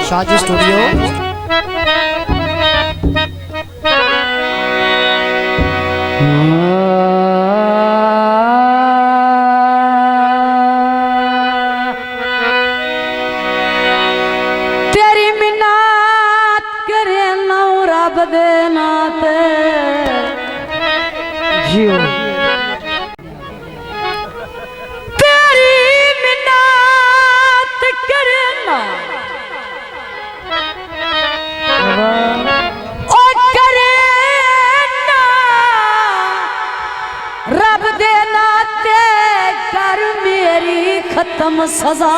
Shaji studio. तेरी मिन्नत करे नौ रब दे नाते जियो। खत्म सजा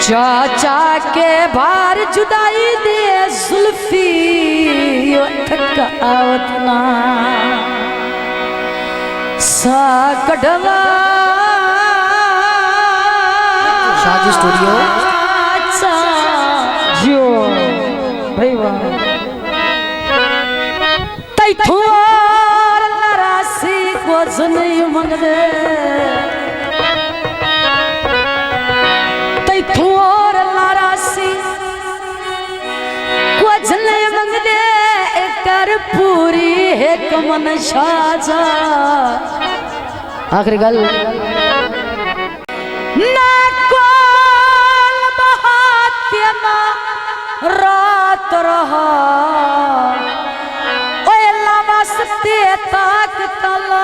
चाचा के बार जुदाई दे जुल्फी थकावतना सा कढ़वा शाजी स्टूडियो। जियो भाई वाह तैथू कुछ नहीं मंगदे तैथू और लारासी कुछ नहीं मंगदे कर पूरी एक मन शाजा। आखिरी गल ना कोल बहाते ना रात रहा ओए लावास्ते ताक तला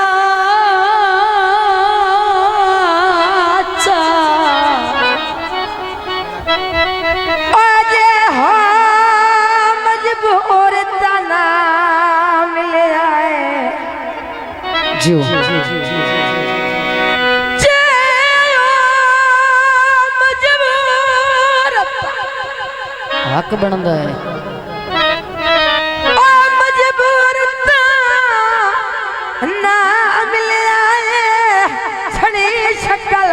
जियो। हक बनता है ना मिले छड़ी शक्ल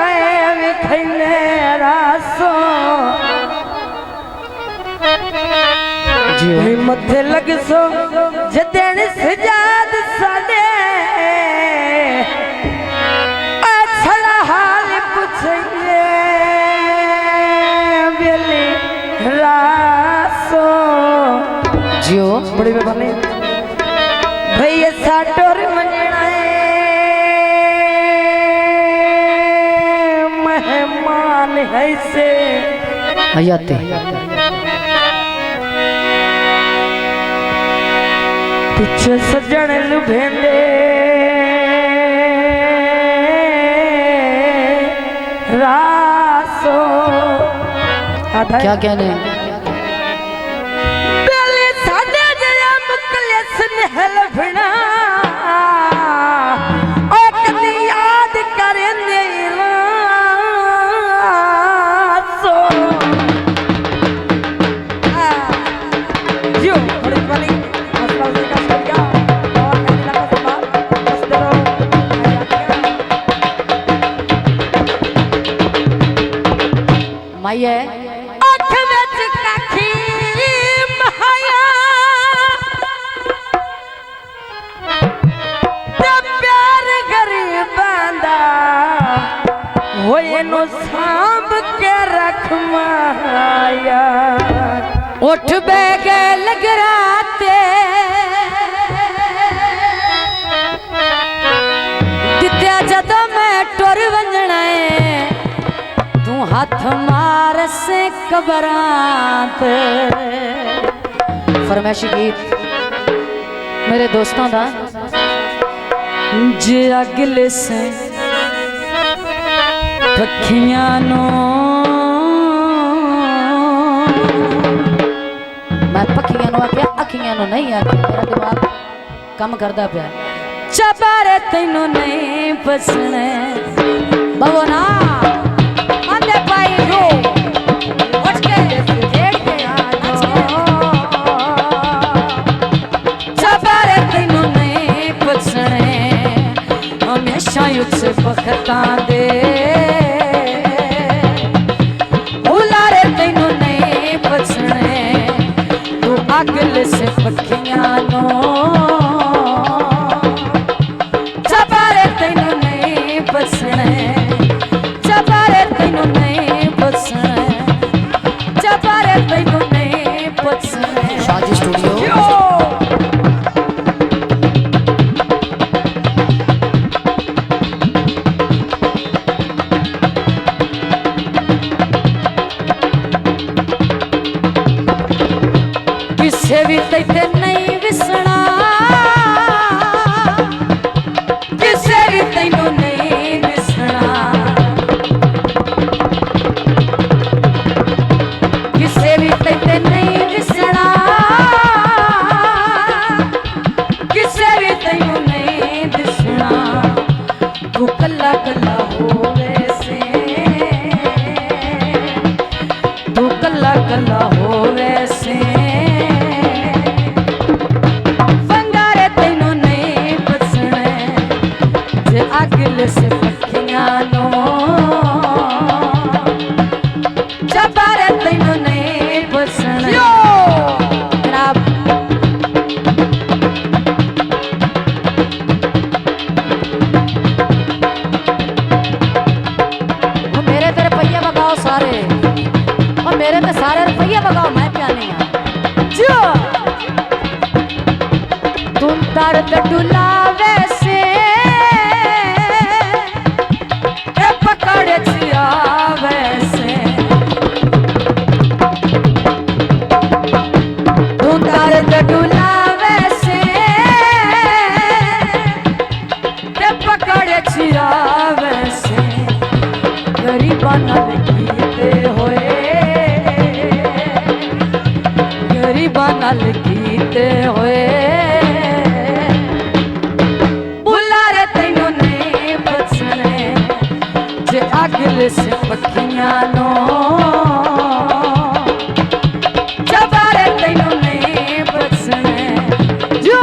रासो मथे लग सो जदेन सजाद साडे अच्छा हाल पुछे बेली रासो जियो। बड़ी बेबानी भैया साटोर मंजना मेहमान है से हयाते पीछे सजन लुभेंदे रासो क्या कहने पहले साडे जया मुकलेस नहल भना ओ कदी याद करेंदे रासो जो बड़ी वाली माई है आँख विच काखी महाया ते प्यार गरीबां दा होए नो सांभ के रख माया। उठ बैगे लग राते दित्या जदों मैं टुर वंजना तू हाथ मार से कबरात। फरमाइशी गीत मेरे दोस्तों का जे अगले से पखियां नो मैं पखियां नो आख्या अखियां नो नहीं आख्या मेरा दिमाग कम करता पाया। चबारे तेनू नहीं पसने बवो ना से बखता दे उलारे तेनू नहीं पसने तू अगले से पखियां नो चबारे तेनू नहीं पसने चबारे कला हो वैसे वंगारे तैनू नहीं बसना जे अगले से पखियां नो चबारे तैनू नहीं बसना जनाब मेरे तेरे पहिया बगाओ सारे और मेरे पे सारे रुपये बगाओ मैं क्या नहीं जो तुम दर्द डुलावे से पकड़े चियावे से तुम दर्द डुलावे से पकड़े चियावे से गरीबाना लिखते होए गरीबाना लिखते होए बुलारे तैनू नहीं बचने जे अगले से पखियां नो चबारे तैनू नहीं बचने जो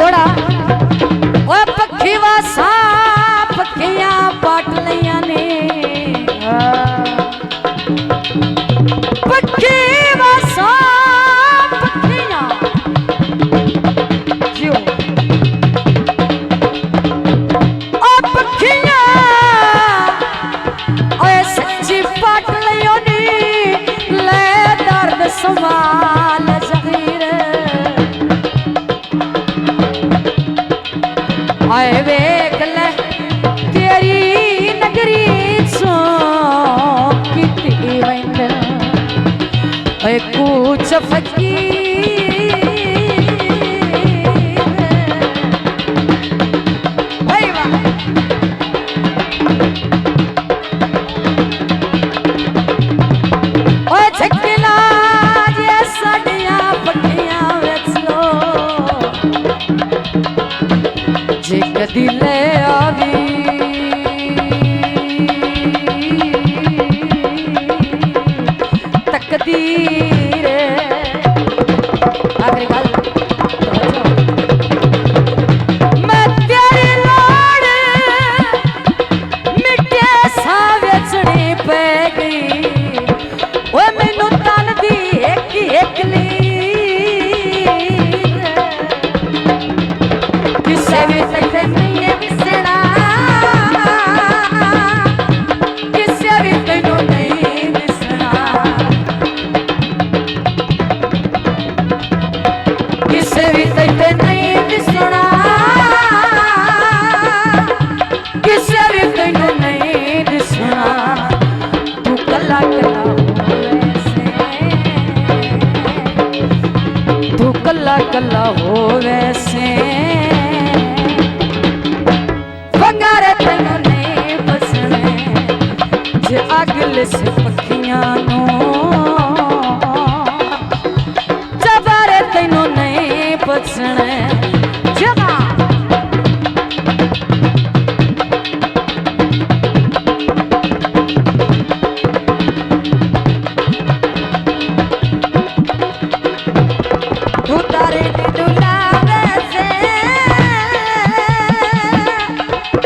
दौड़ा ओ पखी वासा पखियां पाट लिया ने पखी वासा पखियां जियो ओ पखियां ओए सच्ची पाट लियो नी ले दर्द संभाल आए वेख ले तेरी नगरी सो किती वंद ओए कुछ फकीर भाई वाह ओए छकला जे साडियां पखियां वेचो जे कदी ले आवी तकदीर आखिरी गल मैं तेरी लाड़ मिट्टे सा बेचनी पै गई ओ मैनू तन दी एक किसे भी तैसे नहीं बिसना किसे भी तैनू नहीं बिसना किसे भी तैसे नहीं बिसना किसे भी तैनू नहीं बिसना तू कला कला तू कला कला हो वैसे वंगारे तैनू नहीं बसने जे अगले से पखियां नो चबारे तैनू नहीं बसने जमा उतारे डुलावे से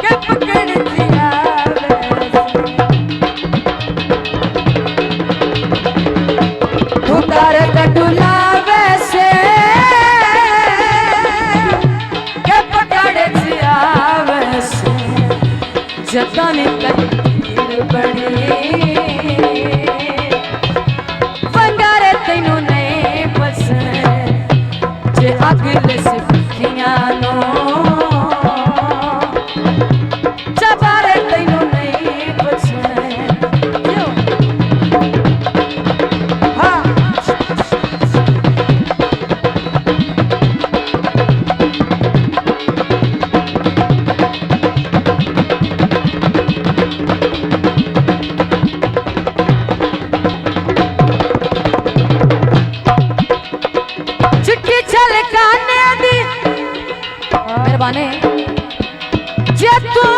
के पकड़ जियावे उतारे डुलावे से के पकड़ जियावे जतन कलीर बड़ी वंगारे तैनू नहीं बसने जे अगले से पखियां नो चबारे तैनू नहीं बसने तू